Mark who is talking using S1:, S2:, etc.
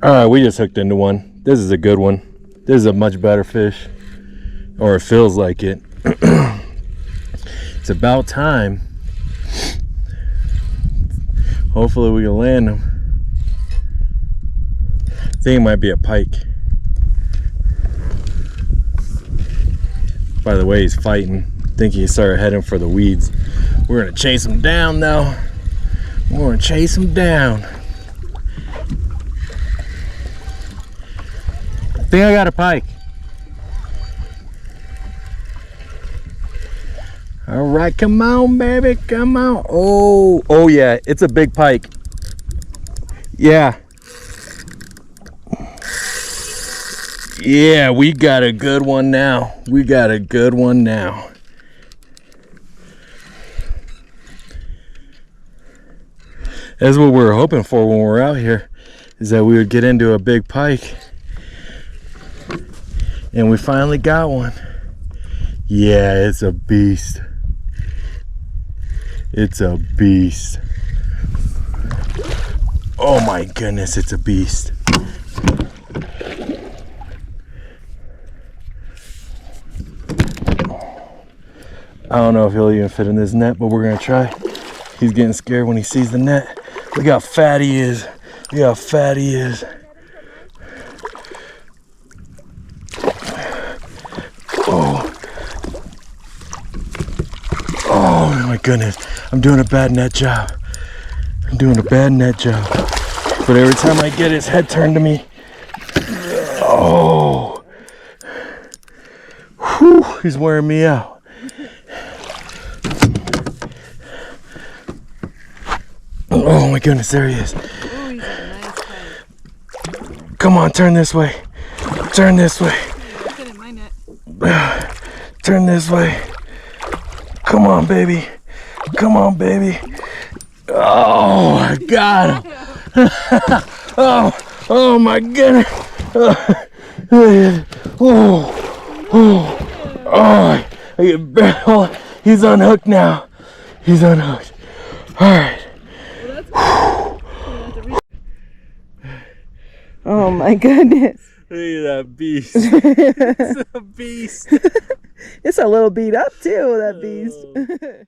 S1: All right, we just hooked into one. This is a good one. This is a much better fish, or it feels like it. It's about time. Hopefully we can land him. I think it might be a pike. By the way, he's fighting. I think he started heading for the weeds. We're gonna chase him down though. We're gonna chase him down. I think I got a pike. All right, come on, baby, come on. Oh yeah, it's a big pike. Yeah. Yeah, we got a good one now. We got a good one now. That's what we were hoping for when we were out here, is that we would get into a big pike. And we finally got one. Yeah, it's a beast. It's a beast. Oh my goodness, it's a beast. I don't know if he'll even fit in this net, but we're gonna try. He's getting scared when he sees the net. Look how fat he is. Look how fat he is. Oh my goodness, I'm doing a bad net job. I'm doing a bad net job. But every time I get his head turned to me, oh, whew, he's wearing me out. Oh my goodness, there he is.
S2: Oh, he's got a nice bite.
S1: Come on, turn this way. Turn this way.
S2: Look at my net.
S1: Turn this way. Come on, baby. Come on, baby. Oh, I got him. Oh my goodness. He's unhooked now. He's unhooked. All right.
S2: Oh my goodness.
S1: Look at that beast. It's a beast.
S2: It's a little beat up too, that beast.